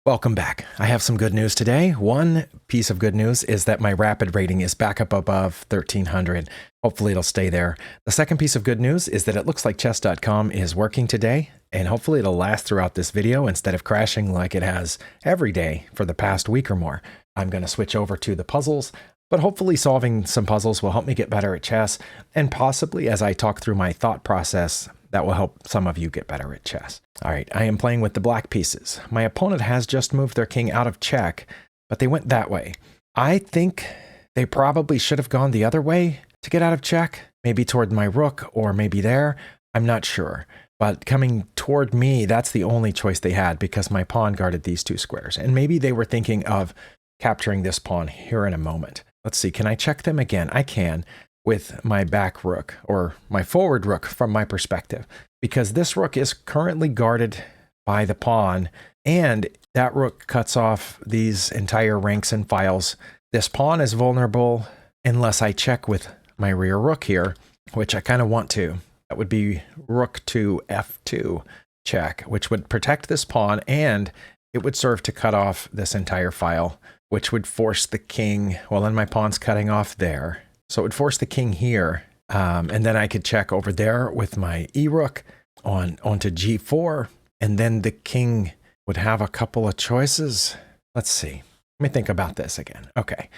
Welcome back. I have some good news today. One piece of good news is that my rapid rating is back up above 1300. Hopefully it'll stay there. The second piece of good news is that it looks like chess.com is working today, and hopefully it'll last throughout this video instead of crashing like it has every day for the past week or more. I'm going to switch over to the puzzles, but hopefully solving some puzzles will help me get better at chess, and possibly as I talk through my thought process, that will help some of you get better at chess. All right, I am playing with the black pieces. My opponent has just moved their king out of check, but they went that way. I think they probably should have gone the other way to get out of check, maybe toward my rook or maybe there. I'm not sure. But coming toward me, that's the only choice they had because my pawn guarded these two squares. And maybe they were thinking of capturing this pawn here in a moment. Let's see, can I check them again? I can, with my back rook, or my forward rook from my perspective, because this rook is currently guarded by the pawn, and that rook cuts off these entire ranks and files. This pawn is vulnerable unless I check with my rear rook here, which I kind of want to. That would be rook to f2 check, which would protect this pawn, and it would serve to cut off this entire file, which would force the king, well, then my pawn's cutting off there. So it would force the king here, and then I could check over there with my e-rook onto g4, and then the king would have a couple of choices. Let's see. Let me think about this again. Okay.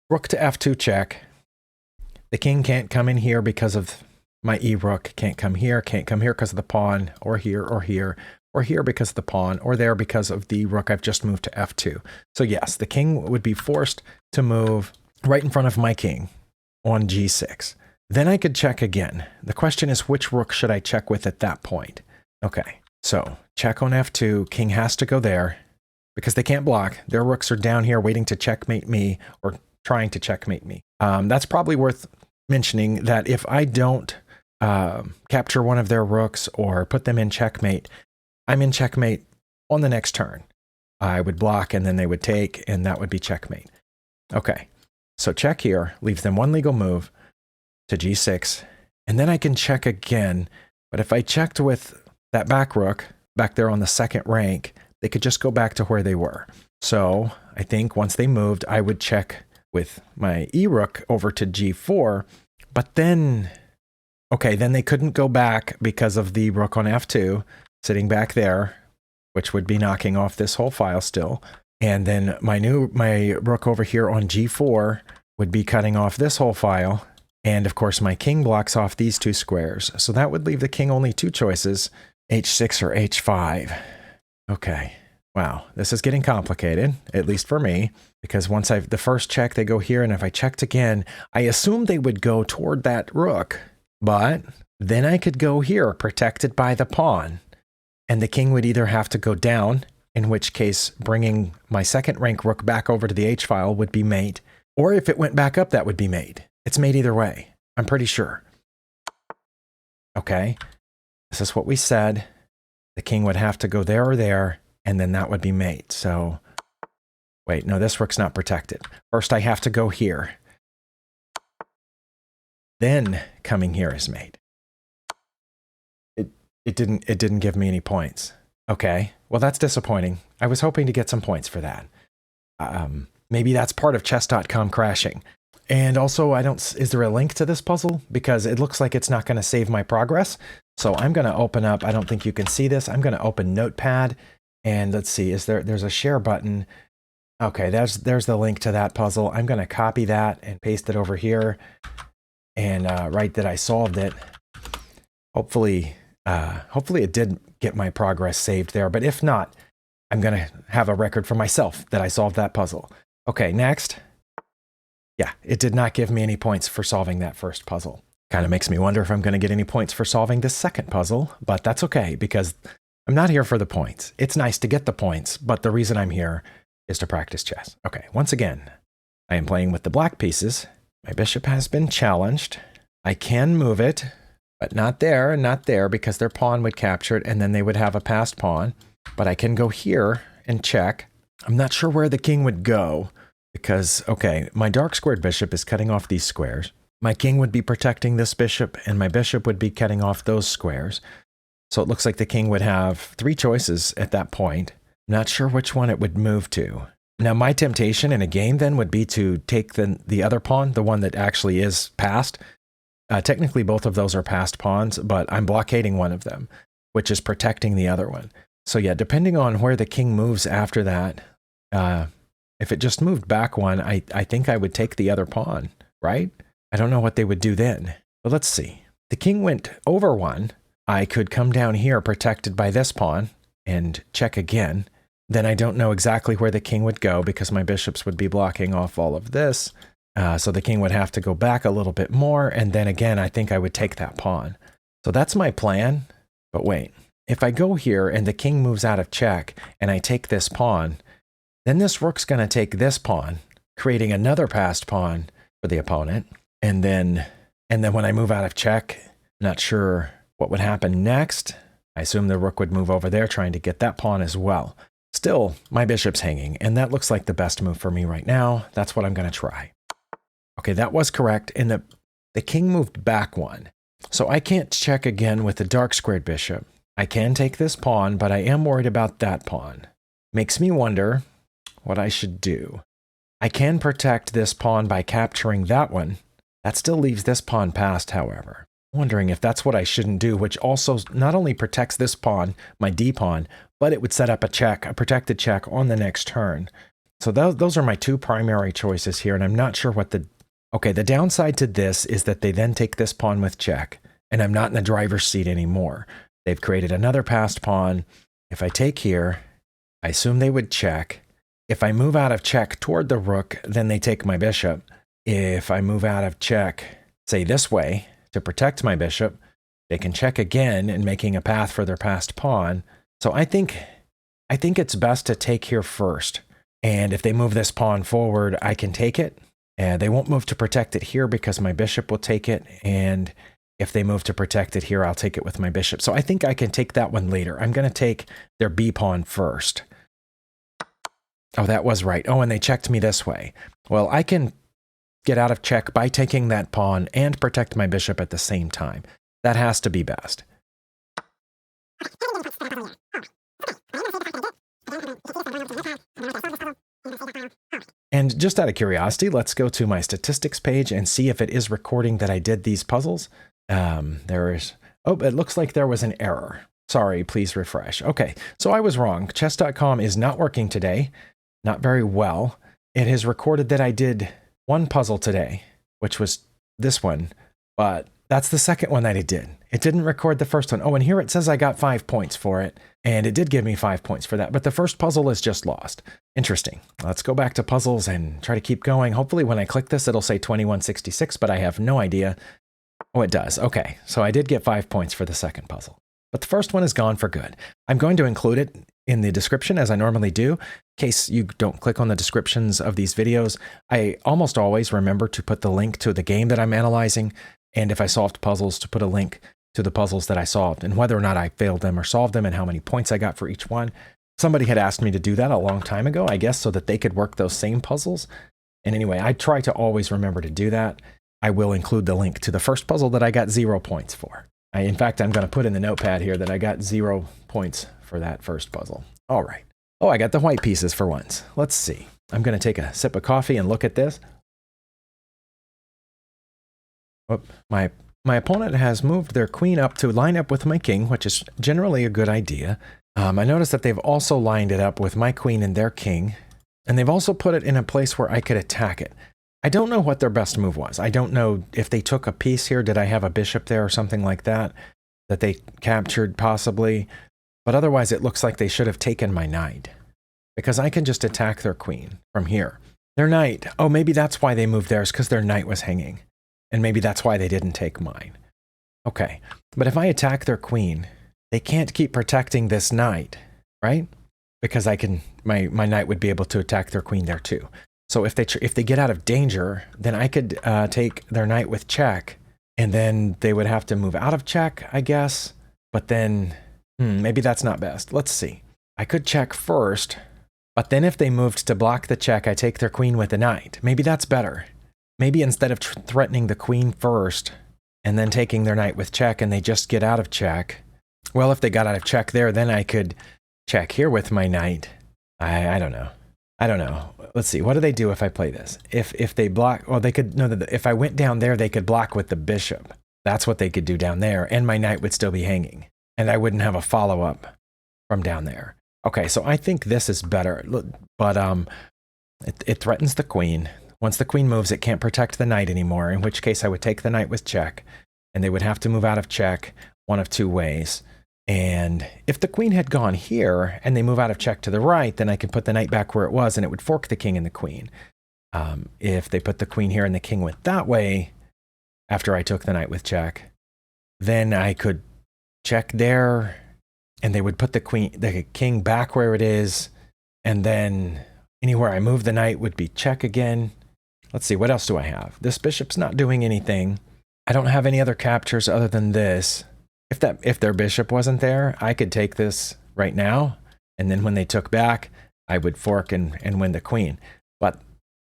Rook to f2 check. The king can't come in here because of my e-rook. Can't come here because of the pawn, or here, or here, or here because of the pawn, or there because of the rook I've just moved to f2. So yes, the king would be forced to move right in front of my king on g6. Then I could check again. The question is, which rook should I check with at that point? Okay, so check on f2. King has to go there because they can't block. Their rooks are down here waiting to checkmate me, or trying to checkmate me. That's probably worth mentioning that if I don't capture one of their rooks or put them in checkmate, I'm in checkmate on the next turn. I would block and then they would take, and that would be checkmate. Okay. So check here, leaves them one legal move to g6, and then I can check again. But if I checked with that back rook back there on the second rank, they could just go back to where they were. So I think once they moved, I would check with my e-rook over to g4, but then, okay, then they couldn't go back because of the rook on f2 sitting back there, which would be knocking off this whole file still. And then my rook over here on g4 would be cutting off this whole file. And of course, my king blocks off these two squares. So that would leave the king only two choices, h6 or h5. Okay. Wow. This is getting complicated, at least for me, because once the first check, they go here. And if I checked again, I assumed they would go toward that rook, but then I could go here protected by the pawn, and the king would either have to go down, in which case bringing my second rank rook back over to the h file would be mate, or if it went back up, that would be mate. It's mate either way, I'm pretty sure. Okay, this is what we said. The king would have to go there or there, and then that would be mate. So, wait, no, this rook's not protected. First, I have to go here. Then coming here is mate. It didn't give me any points. Okay, well, that's disappointing. I was hoping to get some points for that. Maybe that's part of chess.com crashing. And also, is there a link to this puzzle? Because it looks like it's not going to save my progress. So I'm going to open up, I don't think you can see this. I'm going to open Notepad, and let's see, there's a share button. Okay, there's the link to that puzzle. I'm going to copy that and paste it over here and write that I solved it. Hopefully it did get my progress saved there, but if not, I'm going to have a record for myself that I solved that puzzle. Okay, next. Yeah, it did not give me any points for solving that first puzzle. Kind of makes me wonder if I'm going to get any points for solving this second puzzle, but that's okay because I'm not here for the points. It's nice to get the points, but the reason I'm here is to practice chess. Okay, once again, I am playing with the black pieces. My bishop has been challenged. I can move it, but not there and not there because their pawn would capture it and then they would have a passed pawn. But I can go here and check. I'm not sure where the king would go because, okay, my dark squared bishop is cutting off these squares. My king would be protecting this bishop and my bishop would be cutting off those squares. So it looks like the king would have three choices at that point. Not sure which one it would move to. Now, my temptation in a game then would be to take the other pawn, the one that actually is passed. Technically, both of those are passed pawns, but I'm blockading one of them, which is protecting the other one. So yeah, depending on where the king moves after that, if it just moved back one, I think I would take the other pawn, right? I don't know what they would do then, but let's see. The king went over one. I could come down here protected by this pawn and check again. Then I don't know exactly where the king would go because my bishops would be blocking off all of this. So the king would have to go back a little bit more. And then again, I think I would take that pawn. So that's my plan. But wait, if I go here and the king moves out of check and I take this pawn, then this rook's going to take this pawn, creating another passed pawn for the opponent. And then when I move out of check, not sure what would happen next. I assume the rook would move over there trying to get that pawn as well. Still, my bishop's hanging, and that looks like the best move for me right now. That's what I'm going to try. Okay, that was correct, and the king moved back one. So I can't check again with the dark squared bishop. I can take this pawn, but I am worried about that pawn. Makes me wonder what I should do. I can protect this pawn by capturing that one. That still leaves this pawn passed, however. Wondering if that's what I shouldn't do, which also not only protects this pawn, my D pawn, but it would set up a check, a protected check on the next turn. So those are my two primary choices here, and I'm not sure what the... Okay, the downside to this is that they then take this pawn with check, and I'm not in the driver's seat anymore. They've created another passed pawn. If I take here, I assume they would check. If I move out of check toward the rook, then they take my bishop. If I move out of check, say this way, to protect my bishop, they can check again and making a path for their passed pawn. So I think it's best to take here first. And if they move this pawn forward, I can take it. They won't move to protect it here because my bishop will take it. And if they move to protect it here, I'll take it with my bishop. So I think I can take that one later. I'm going to take their B pawn first. Oh, that was right. Oh, and they checked me this way. Well, I can get out of check by taking that pawn and protect my bishop at the same time. That has to be best. And just out of curiosity, let's go to my statistics page and see if it is recording that I did these puzzles. Oh, it looks like there was an error. Sorry, please refresh. Okay, so I was wrong. Chess.com is not working today. Not very well. It has recorded that I did one puzzle today, which was this one, but that's the second one that it did. It didn't record the first one. Oh, and here it says I got 5 points for it, and it did give me 5 points for that, but the first puzzle is just lost. Interesting. Let's go back to puzzles and try to keep going. Hopefully when I click this, it'll say 2166, but I have no idea. Oh, it does. Okay, so I did get 5 points for the second puzzle, but the first one is gone for good. I'm going to include it in the description as I normally do. In case you don't click on the descriptions of these videos, I almost always remember to put the link to the game that I'm analyzing, and if I solved puzzles, to put a link to the puzzles that I solved and whether or not I failed them or solved them and how many points I got for each one. Somebody had asked me to do that a long time ago, I guess, so that they could work those same puzzles. And anyway, I try to always remember to do that. I will include the link to the first puzzle that I got 0 points for. In fact, I'm going to put in the notepad here that I got 0 points for that first puzzle. All right. Oh, I got the white pieces for once. Let's see. I'm going to take a sip of coffee and look at this. Oh, my opponent has moved their queen up to line up with my king, which is generally a good idea. I noticed that they've also lined it up with my queen and their king, and they've also put it in a place where I could attack it. I don't know what their best move was. I don't know if they took a piece here. Did I have a bishop there or something like that they captured possibly? But otherwise, it looks like they should have taken my knight, because I can just attack their queen from here. Their knight, oh, maybe that's why they moved theirs, because their knight was hanging. And maybe that's why they didn't take mine. Okay, but if I attack their queen, they can't keep protecting this knight, right? Because my knight would be able to attack their queen there too. So if they get out of danger, then I could take their knight with check, and then they would have to move out of check, I guess. But then, maybe that's not best. Let's see. I could check first, but then if they moved to block the check, I take their queen with the knight. Maybe that's better. Maybe instead of threatening the queen first, and then taking their knight with check, and they just get out of check. Well, if they got out of check there, then I could check here with my knight, I don't know. I don't know. Let's see. What do they do if I play this? If they block, well, they could, no, if I went down there, they could block with the bishop. That's what they could do down there, and my knight would still be hanging, and I wouldn't have a follow-up from down there. Okay, so I think this is better, but it threatens the queen. Once the queen moves, it can't protect the knight anymore, in which case I would take the knight with check, and they would have to move out of check one of two ways. And if the queen had gone here, and they move out of check to the right, then I could put the knight back where it was, and it would fork the king and the queen. If they put the queen here and the king went that way, after I took the knight with check, then I could check there, and they would put the king back where it is, and then anywhere I move the knight would be check again. Let's see, what else do I have? This bishop's not doing anything. I don't have any other captures other than this. If their bishop wasn't there, I could take this right now, and then when they took back, I would fork and win the queen. But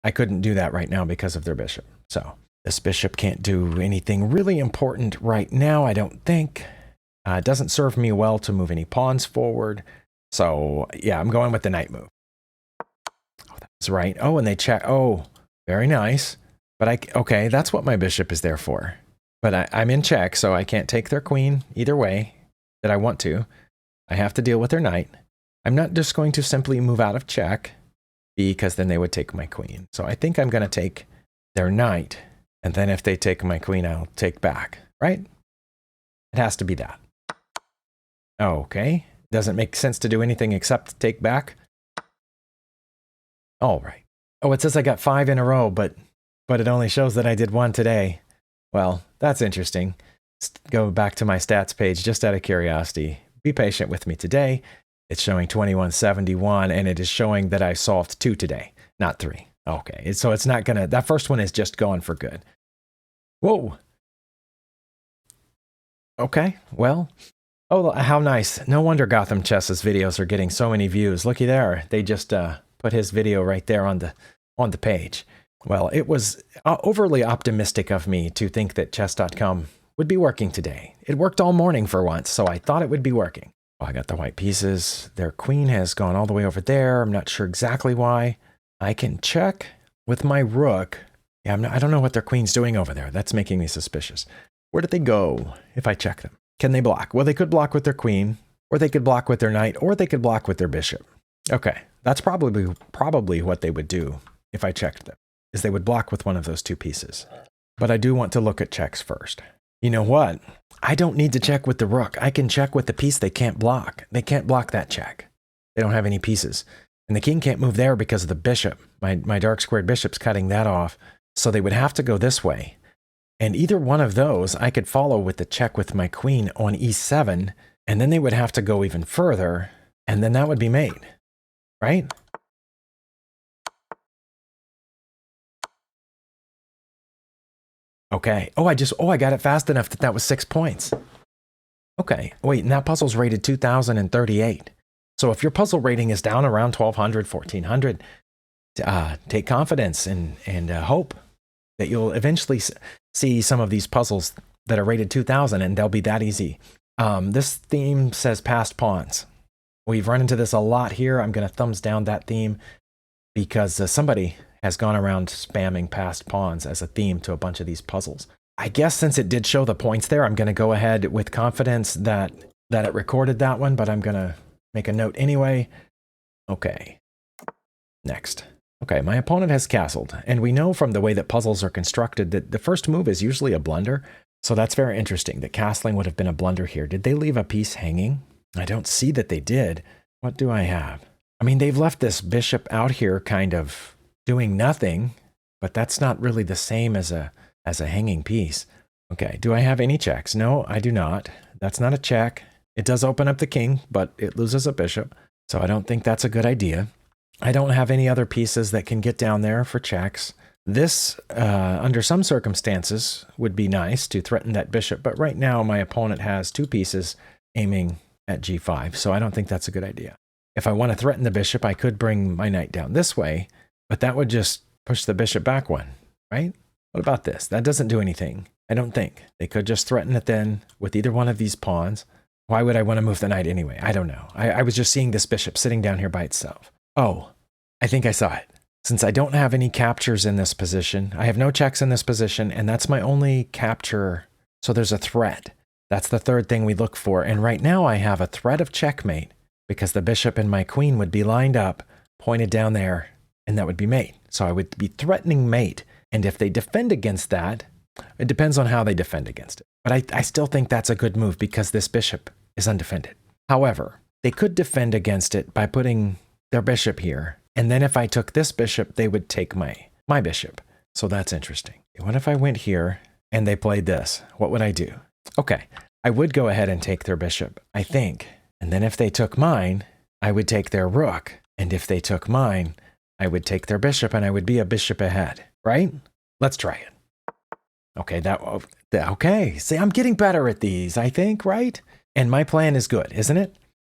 I couldn't do that right now because of their bishop. So this bishop can't do anything really important right now, I don't think. It doesn't serve me well to move any pawns forward. So yeah, I'm going with the knight move. Oh, that's right. Oh, and they check. Oh, very nice. But okay, that's what my bishop is there for. But I'm in check, so I can't take their queen either way that I want to. I have to deal with their knight. I'm not just going to simply move out of check, because then they would take my queen. So I think I'm going to take their knight, and then if they take my queen, I'll take back, right? It has to be that. Okay. Doesn't make sense to do anything except take back. All right. Oh, it says I got 5 in a row, but it only shows that I did 1 today. Well, that's interesting. Let's go back to my stats page just out of curiosity. Be patient with me today. It's showing 2171, and it is showing that I solved 2 today, not 3. Okay, so it's not gonna, that first one is just going for good. Whoa. Okay, well, oh, how nice. No wonder Gotham Chess's videos are getting so many views. Looky there. They just put his video right there on the page. Well, it was overly optimistic of me to think that chess.com would be working today. It worked all morning for once, so I thought it would be working. Oh, I got the white pieces. Their queen has gone all the way over there. I'm not sure exactly why. I can check with my rook. Yeah, I don't know what their queen's doing over there. That's making me suspicious. Where did they go if I check them? Can they block? Well, they could block with their queen, or they could block with their knight, or they could block with their bishop. Okay, that's probably what they would do if I checked them, is they would block with one of those 2 pieces. But I do want to look at checks first. You know what? I don't need to check with the rook. I can check with the piece they can't block. They can't block that check. They don't have any pieces. And the king can't move there because of the bishop. My dark squared bishop's cutting that off. So they would have to go this way. And either one of those I could follow with the check with my queen on e7, and then they would have to go even further, and then that would be mate, right? Okay. Oh, I got it fast enough that was 6 points. Okay. Wait, and that puzzle's rated 2038. So if your puzzle rating is down around 1200, 1400, take confidence and hope that you'll eventually see some of these puzzles that are rated 2000, and they'll be that easy. This theme says passed pawns. We've run into this a lot here. I'm going to thumbs down that theme because somebody has gone around spamming passed pawns as a theme to a bunch of these puzzles. I guess since it did show the points there, I'm going to go ahead with confidence that it recorded that one, but I'm going to make a note anyway. Okay. Next. Okay, my opponent has castled, and we know from the way that puzzles are constructed that the first move is usually a blunder, so that's very interesting that castling would have been a blunder here. Did they leave a piece hanging? I don't see that they did. What do I have? I mean, they've left this bishop out here kind of doing nothing, but that's not really the same as a hanging piece. Okay, do I have any checks? No, I do not. That's not a check. It does open up the king, but it loses a bishop, so I don't think that's a good idea. I don't have any other pieces that can get down there for checks. This, under some circumstances, would be nice to threaten that bishop, but right now my opponent has 2 pieces aiming at g5, so I don't think that's a good idea. If I want to threaten the bishop, I could bring my knight down this way, but that would just push the bishop back one, right? What about this? That doesn't do anything, I don't think. They could just threaten it then with either one of these pawns. Why would I want to move the knight anyway? I don't know. I was just seeing this bishop sitting down here by itself. Oh, I think I saw it. Since I don't have any captures in this position, I have no checks in this position, and that's my only capture. So there's a threat. That's the third thing we look for. And right now I have a threat of checkmate because the bishop and my queen would be lined up, pointed down there, and that would be mate. So I would be threatening mate. And if they defend against that, it depends on how they defend against it. But I still think that's a good move because this bishop is undefended. However, they could defend against it by putting their bishop here. And then if I took this bishop, they would take my bishop. So that's interesting. What if I went here and they played this? What would I do? Okay, I would go ahead and take their bishop, I think. And then if they took mine, I would take their rook. And if they took mine, I would take their bishop and I would be a bishop ahead, right? Let's try it. Okay, okay. See, I'm getting better at these, I think, right? And my plan is good, isn't it?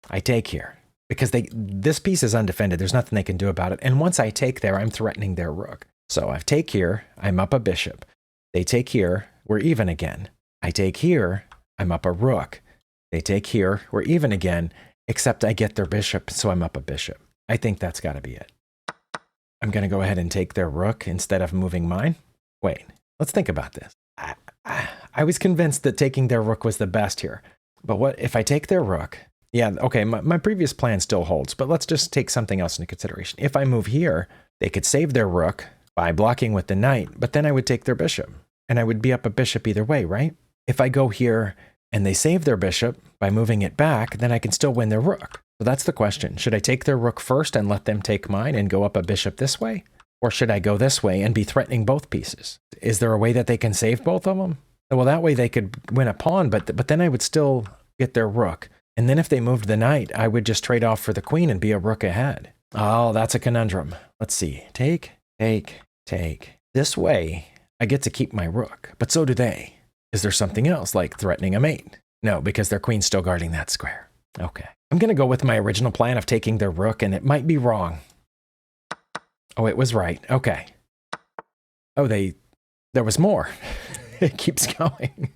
I take here because this piece is undefended. There's nothing they can do about it. And once I take there, I'm threatening their rook. So I take here, I'm up a bishop. They take here, we're even again. I take here, I'm up a rook. They take here, we're even again, except I get their bishop, so I'm up a bishop. I think that's got to be it. I'm going to go ahead and take their rook instead of moving mine. Wait, let's think about this. I was convinced that taking their rook was the best here. But what if I take their rook? Yeah, okay, my previous plan still holds, but let's just take something else into consideration. If I move here, they could save their rook by blocking with the knight, but then I would take their bishop, and I would be up a bishop either way, right? If I go here and they save their bishop by moving it back, then I can still win their rook. So that's the question. Should I take their rook first and let them take mine and go up a bishop this way? Or should I go this way and be threatening both pieces? Is there a way that they can save both of them? Well, that way they could win a pawn, but then I would still get their rook. And then if they moved the knight, I would just trade off for the queen and be a rook ahead. Oh, that's a conundrum. Let's see. Take, take, take. This way, I get to keep my rook, but so do they. Is there something else, like threatening a mate? No, because their queen's still guarding that square. Okay. I'm going to go with my original plan of taking their rook, and it might be wrong. Oh, it was right. Okay. Oh, there was more. It keeps going.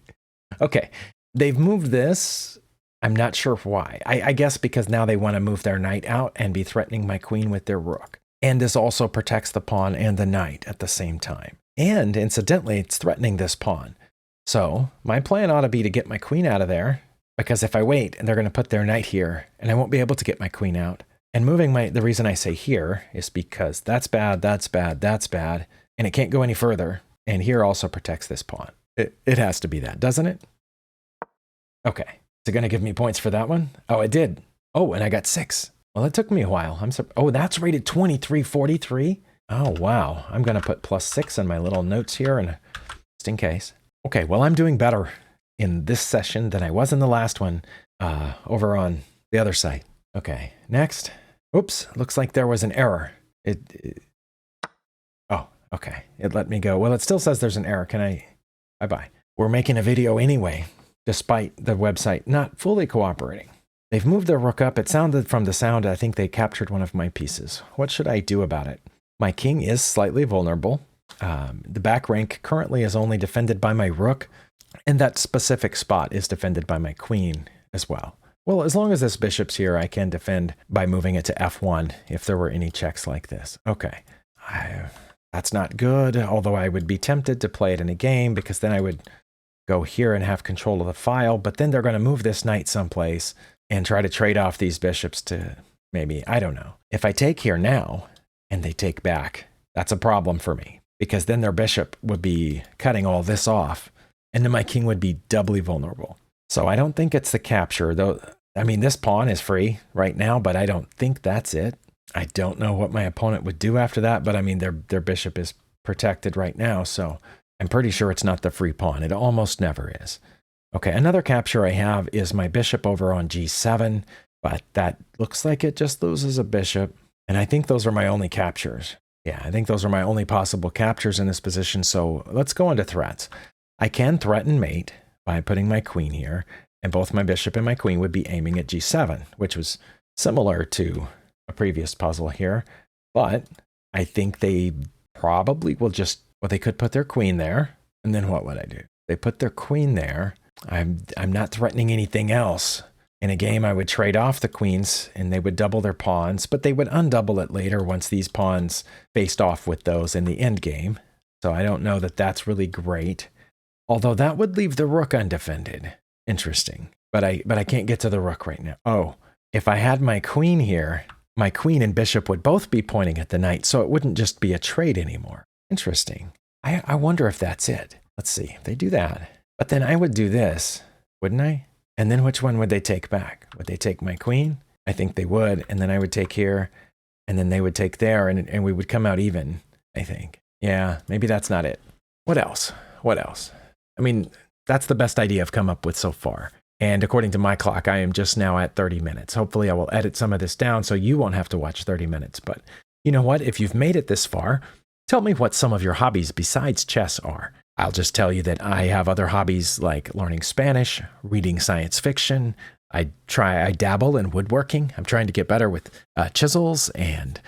Okay. They've moved this. I'm not sure why. I guess because now they want to move their knight out and be threatening my queen with their rook. And this also protects the pawn and the knight at the same time. And incidentally, it's threatening this pawn. So my plan ought to be to get my queen out of there, because if I wait, and they're going to put their knight here, and I won't be able to get my queen out. And moving the reason I say here is because that's bad, that's bad, that's bad, and it can't go any further. And here also protects this pawn. It has to be that, doesn't it? Okay. Is it going to give me points for that one? Oh, it did. Oh, and I got 6. Well, it took me a while. Oh, that's rated 2343. Oh, wow. I'm going to put +6 in my little notes here, and just in case. Okay, well, I'm doing better in this session than I was in the last one over on the other side. Okay, next. Oops, looks like there was an error. Oh, okay. It let me go. Well, it still says there's an error. Can I? Bye-bye. We're making a video anyway, despite the website not fully cooperating. They've moved their rook up. It sounded from the sound, I think they captured one of my pieces. What should I do about it? My king is slightly vulnerable. The back rank currently is only defended by my rook, and that specific spot is defended by my queen as well. Well, as long as this bishop's here, I can defend by moving it to f1 if there were any checks like this. Okay, that's not good, although I would be tempted to play it in a game because then I would go here and have control of the file, but then they're going to move this knight someplace and try to trade off these bishops to maybe, I don't know. If I take here now and they take back, that's a problem for me because then their bishop would be cutting all this off and then my king would be doubly vulnerable. So I don't think it's the capture, though. I mean, this pawn is free right now, but I don't think that's it. I don't know what my opponent would do after that, but I mean, their bishop is protected right now, so I'm pretty sure it's not the free pawn. It almost never is. Okay, another capture I have is my bishop over on g7, but that looks like it just loses a bishop. And I think those are my only captures. Yeah, I think those are my only possible captures in this position. So let's go into threats. I can threaten mate by putting my queen here, and both my bishop and my queen would be aiming at g7, which was similar to a previous puzzle here. But I think they probably will just, well, they could put their queen there, and then what would I do? They put their queen there. I'm not threatening anything else. In a game, I would trade off the queens and they would double their pawns, but they would undouble it later once these pawns faced off with those in the end game. So I don't know that that's really great. Although that would leave the rook undefended. Interesting. But I can't get to the rook right now. Oh, if I had my queen here, my queen and bishop would both be pointing at the knight, so it wouldn't just be a trade anymore. Interesting. I wonder if that's it. Let's see if they do that. But then I would do this, wouldn't I? And then which one would they take back? Would they take my queen? I think they would. And then I would take here, and then they would take there, and we would come out even, I think. Yeah, maybe that's not it. What else? What else? I mean, that's the best idea I've come up with so far. And according to my clock, I am just now at 30 minutes. Hopefully I will edit some of this down so you won't have to watch 30 minutes. But you know what? If you've made it this far, tell me what some of your hobbies besides chess are. I'll just tell you that I have other hobbies like learning Spanish, reading science fiction. I dabble in woodworking. I'm trying to get better with chisels and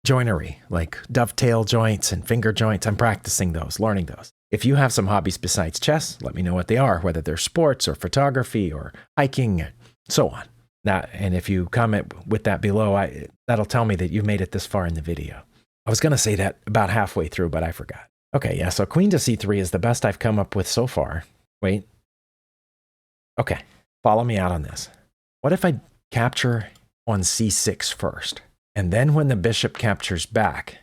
joinery, like dovetail joints and finger joints. I'm practicing those, learning those. If you have some hobbies besides chess, let me know what they are, whether they're sports or photography or hiking, so on. And if you comment with that below, that'll tell me that you made it this far in the video. I was going to say that about halfway through, but I forgot. Okay, yeah, so queen to c3 is the best I've come up with so far. Wait. Okay, follow me out on this. What if I capture on c6 first? And then when the bishop captures back,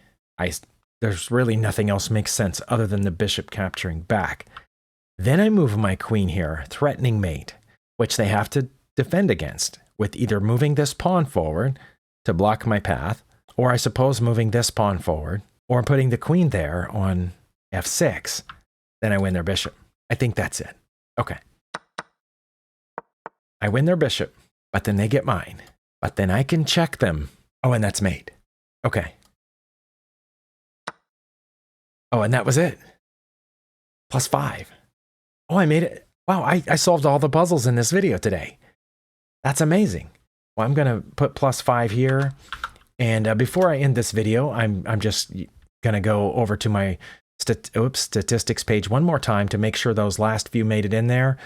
there's really nothing else makes sense other than the bishop capturing back. Then I move my queen here, threatening mate, which they have to defend against, with either moving this pawn forward to block my path, or I suppose moving this pawn forward, or putting the queen there on f6. Then I win their bishop. I think that's it. Okay. I win their bishop, but then they get mine. But then I can check them. Oh, and that's mate. Okay. Oh, and that was it. +5. Oh, I made it. Wow, I solved all the puzzles in this video today. That's amazing. Well, I'm going to put +5 here. And before I end this video, I'm just going to go over to my statistics page one more time to make sure those last few made it in there.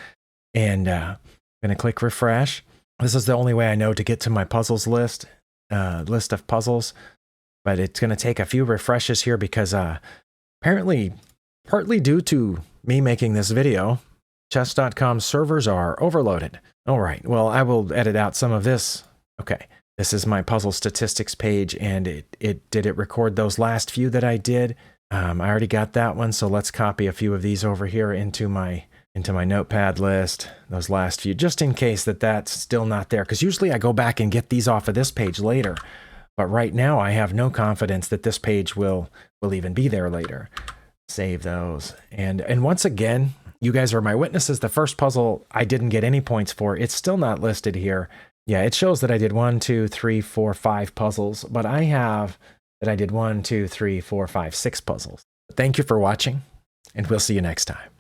And I'm going to click refresh. This is the only way I know to get to my puzzles list of puzzles. But it's going to take a few refreshes here because apparently, partly due to me making this video, chess.com servers are overloaded. All right, well, I will edit out some of this. Okay, this is my puzzle statistics page, and did it record those last few that I did? I already got that one, so let's copy a few of these over here into my notepad list, those last few, just in case that's still not there, because usually I go back and get these off of this page later. But right now, I have no confidence that this page will even be there later. Save those. And once again, you guys are my witnesses. The first puzzle I didn't get any points for. It's still not listed here. Yeah, it shows that I did 1, 2, 3, 4, 5 puzzles. But I have that I did 1, 2, 3, 4, 5, 6 puzzles. Thank you for watching, and we'll see you next time.